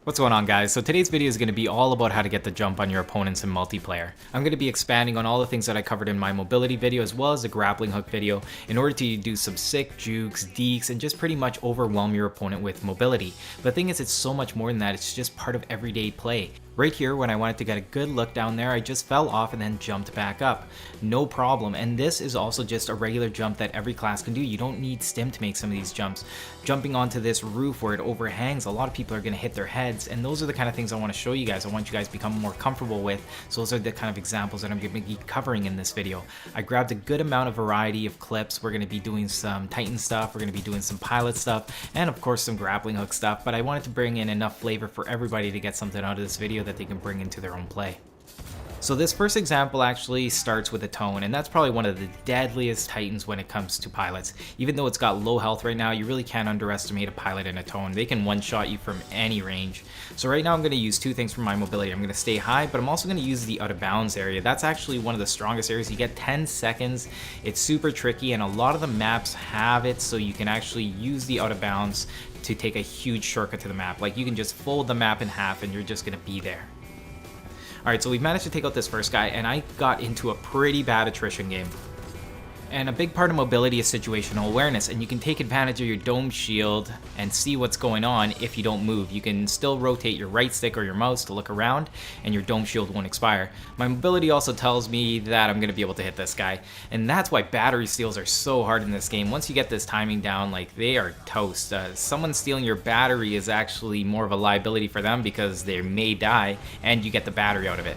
What's going on, guys? So today's video is going to be all about how to get the jump on your opponents in multiplayer. I'm going to be expanding on all the things that I covered in my mobility video as well as the grappling hook video in order to do some sick jukes, dekes, and just pretty much overwhelm your opponent with mobility. But the thing is, it's so much more than that. It's just part of everyday play. Right here, when I wanted to get a good look down there, I just fell off and then jumped back up. No problem. And this is also just a regular jump that every class can do. You don't need stim to make some of these jumps. Jumping onto this roof where it overhangs, a lot of people are going to hit their heads, and those are the kind of things I want to show you guys. I want you guys to become more comfortable with. So those are the kind of examples that I'm going to be covering in this video. I grabbed a good amount of variety of clips. We're going to be doing some Titan stuff, we're going to be doing some pilot stuff, and of course some grappling hook stuff, but I wanted to bring in enough flavor for everybody to get something out of this video that they can bring into their own play. So this first example actually starts with a tone, and that's probably one of the deadliest Titans when it comes to pilots. Even though it's got low health right now, you really can't underestimate a pilot in a tone. They can one-shot you from any range. So right now I'm going to use two things for my mobility. I'm going to stay high, but I'm also going to use the out of bounds area. That's actually one of the strongest areas. You get 10 seconds. It's super tricky, and a lot of the maps have it so you can actually use the out of bounds to take a huge shortcut to the map. Like, you can just fold the map in half and you're just going to be there. Alright, so we've managed to take out this first guy, and I got into a pretty bad attrition game. And a big part of mobility is situational awareness, and you can take advantage of your dome shield and see what's going on if you don't move. You can still rotate your right stick or your mouse to look around, and your dome shield won't expire. My mobility also tells me that I'm going to be able to hit this guy, and that's why battery steals are so hard in this game. Once you get this timing down, like, they are toast. Someone stealing your battery is actually more of a liability for them because they may die, and you get the battery out of it.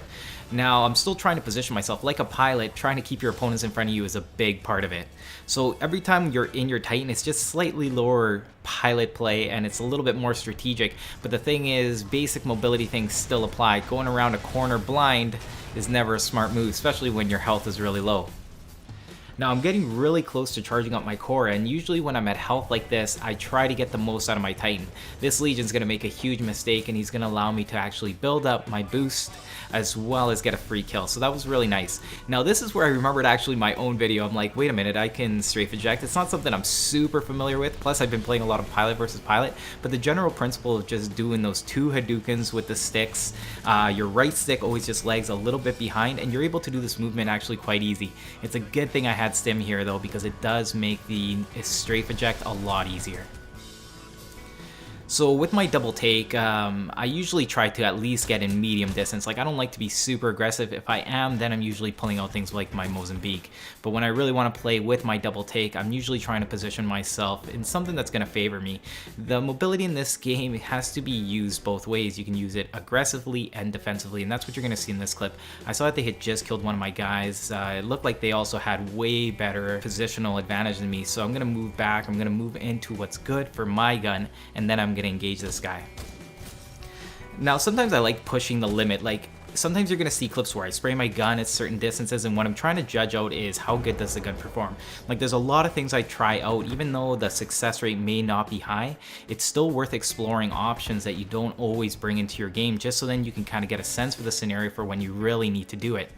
Now, I'm still trying to position myself like a pilot. Trying to keep your opponents in front of you is a big part of it. So every time you're in your Titan, it's just slightly lower pilot play, and it's a little bit more strategic. But the thing is, basic mobility things still apply. Going around a corner blind is never a smart move, especially when your health is really low. Now, I'm getting really close to charging up my core, and usually when I'm at health like this, I try to get the most out of my Titan. This Legion's going to make a huge mistake, and he's going to allow me to actually build up my boost as well as get a free kill, so that was really nice. Now, this is where I remembered actually my own video. I'm like, wait a minute, I can strafe eject. It's not something I'm super familiar with, plus I've been playing a lot of pilot versus pilot, but the general principle of just doing those two Hadoukens with the sticks, your right stick always just lags a little bit behind, and you're able to do this movement actually quite easy. It's a good thing I had stim here though, because it does make the strafe eject a lot easier. So with my double take, I usually try to at least get in medium distance. Like, I don't like to be super aggressive. If I am, then I'm usually pulling out things like my Mozambique. But when I really want to play with my double take, I'm usually trying to position myself in something that's going to favor me. The mobility in this game has to be used both ways. You can use it aggressively and defensively, and that's what you're going to see in this clip. I saw that they had just killed one of my guys. It looked like they also had way better positional advantage than me, so I'm going to move back. I'm going to move into what's good for my gun, and then I'm going to engage this guy. Now, sometimes I like pushing the limit. Like, sometimes you're going to see clips where I spray my gun at certain distances, and what I'm trying to judge out is how good does the gun perform. Like, there's a lot of things I try out. Even though the success rate may not be high, it's still worth exploring options that you don't always bring into your game, just so then you can kind of get a sense for the scenario for when you really need to do it.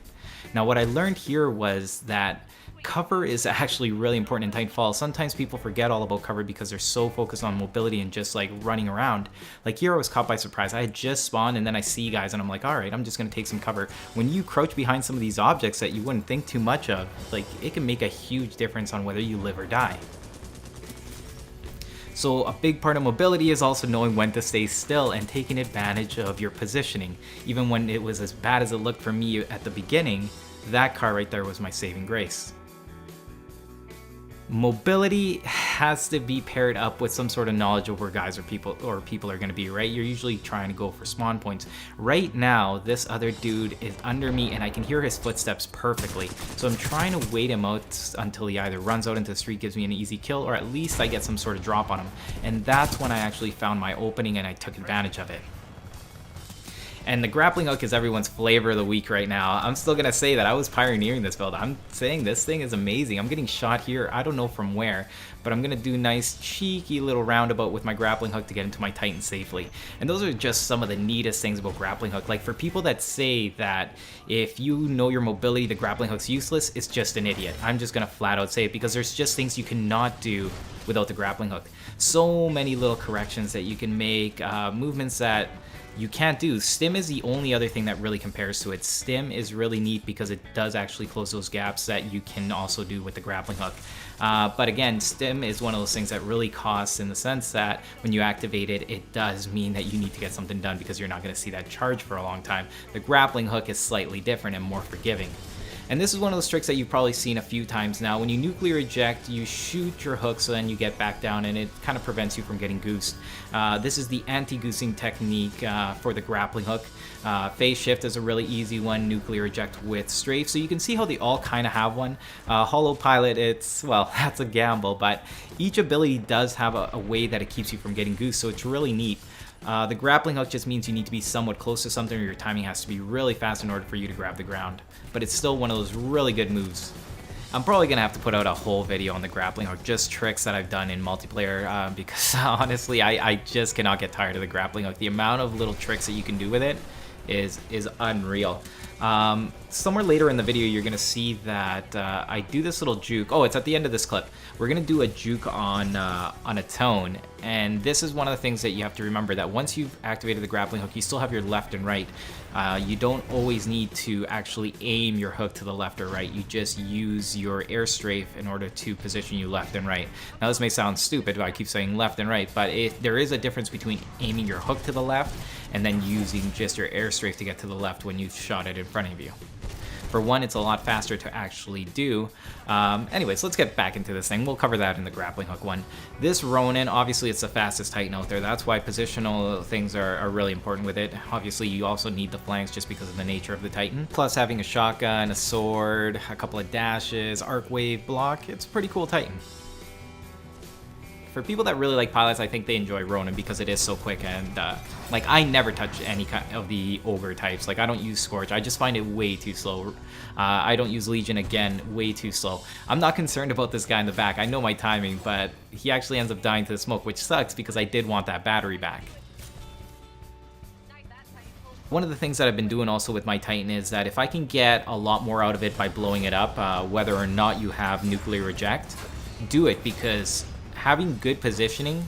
Now, what I learned here was that cover is actually really important in Titanfall. Sometimes people forget all about cover because they're so focused on mobility and just like running around. Like, here I was caught by surprise. I had just spawned, and then I see guys and I'm like, alright, I'm just gonna take some cover. When you crouch behind some of these objects that you wouldn't think too much of, like, it can make a huge difference on whether you live or die. So a big part of mobility is also knowing when to stay still and taking advantage of your positioning. Even when it was as bad as it looked for me at the beginning, that car right there was my saving grace. Mobility has to be paired up with some sort of knowledge of where guys or people are going to be, right? You're usually trying to go for spawn points. Right now, this other dude is under me, and I can hear his footsteps perfectly. So I'm trying to wait him out until he either runs out into the street, gives me an easy kill, or at least I get some sort of drop on him. And that's when I actually found my opening, and I took advantage of it. And the grappling hook is everyone's flavor of the week right now. I'm still going to say that I was pioneering this build. I'm saying this thing is amazing. I'm getting shot here. I don't know from where, but I'm going to do nice cheeky little roundabout with my grappling hook to get into my Titan safely. And those are just some of the neatest things about grappling hook. Like, for people that say that if you know your mobility, the grappling hook's useless, it's just an idiot. I'm just going to flat out say it, because there's just things you cannot do without the grappling hook. So many little corrections that you can make, movements that you can't do. Stim is the only other thing that really compares to it. Stim is really neat because it does actually close those gaps that you can also do with the grappling hook. But again, Stim is one of those things that really costs, in the sense that when you activate it, it does mean that you need to get something done because you're not going to see that charge for a long time. The grappling hook is slightly different and more forgiving. And this is one of those tricks that you've probably seen a few times now. When you nuclear eject, you shoot your hook so then you get back down, and it kind of prevents you from getting goosed. This is the anti-goosing technique for the grappling hook. Phase shift is a really easy one, nuclear eject with strafe. So you can see how they all kind of have one. Hollow Pilot, it's, well, that's a gamble, but each ability does have a way that it keeps you from getting goosed, so it's really neat. The grappling hook just means you need to be somewhat close to something, or your timing has to be really fast in order for you to grab the ground. But it's still one of those really good moves. I'm probably going to have to put out a whole video on the grappling hook, just tricks that I've done in multiplayer, because honestly, I just cannot get tired of the grappling hook. The amount of little tricks that you can do with it is unreal. Somewhere later in the video, you're going to see that I do this little juke. Oh, it's at the end of this clip. We're going to do a juke on a tone, and this is one of the things that you have to remember, that once you've activated the grappling hook, you still have your left and right. You don't always need to actually aim your hook to the left or right. You just use your air strafe in order to position you left and right. Now this may sound stupid, but I keep saying left and right, but there is a difference between aiming your hook to the left and then using just your air strafe to get to the left when you've shot it in front of you. For one, it's a lot faster to actually do. Anyways, let's get back into this thing. We'll cover that in the grappling hook one. This Ronin, obviously it's the fastest Titan out there. That's why positional things are really important with it. Obviously, you also need the flanks just because of the nature of the Titan. Plus having a shotgun, a sword, a couple of dashes, arc wave block, it's a pretty cool Titan. For people that really like pilots, I think they enjoy Ronin because it is so quick, and like, I never touch any kind of the ogre types. Like, I don't use Scorch. I just find it way too slow. I don't use Legion, again, way too slow. I'm not concerned about this guy in the back. I know my timing, but he actually ends up dying to the smoke, which sucks because I did want that battery back. One of the things that I've been doing also with my Titan is that if I can get a lot more out of it by blowing it up, whether or not you have nuclear eject, do it, because having good positioning,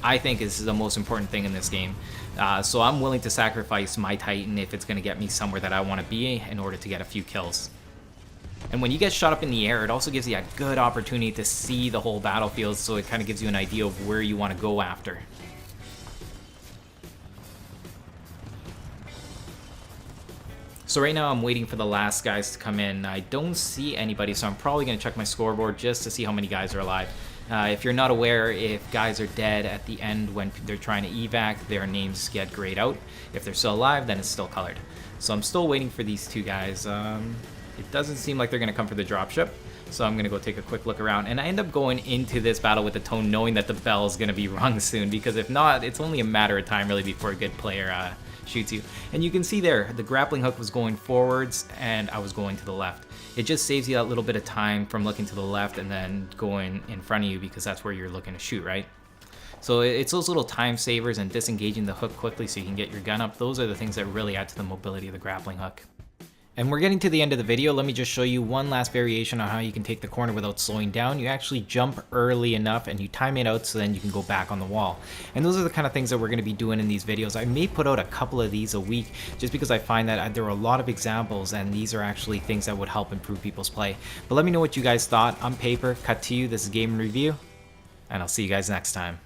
I think, is the most important thing in this game. So I'm willing to sacrifice my Titan if it's going to get me somewhere that I want to be in order to get a few kills. And when you get shot up in the air, it also gives you a good opportunity to see the whole battlefield, so it kind of gives you an idea of where you want to go after. So right now I'm waiting for the last guys to come in. I don't see anybody, so I'm probably going to check my scoreboard just to see how many guys are alive. If you're not aware, if guys are dead at the end when they're trying to evac, their names get grayed out. If they're still alive, then it's still colored. So I'm still waiting for these two guys. It doesn't seem like they're going to come for the dropship, so I'm going to go take a quick look around. And I end up going into this battle with the tone knowing that the bell is going to be rung soon, because if not, it's only a matter of time really before a good player shoots you. And you can see there, the grappling hook was going forwards and I was going to the left. It just saves you that little bit of time from looking to the left and then going in front of you, because that's where you're looking to shoot, right? So it's those little time savers and disengaging the hook quickly so you can get your gun up. Those are the things that really add to the mobility of the grappling hook. And we're getting to the end of the video. Let me just show you one last variation on how you can take the corner without slowing down. You actually jump early enough and you time it out so then you can go back on the wall. And those are the kind of things that we're going to be doing in these videos. I may put out a couple of these a week just because I find that there are a lot of examples and these are actually things that would help improve people's play. But let me know what you guys thought. I'm Paper, Cut2U, this is Game in Review, and I'll see you guys next time.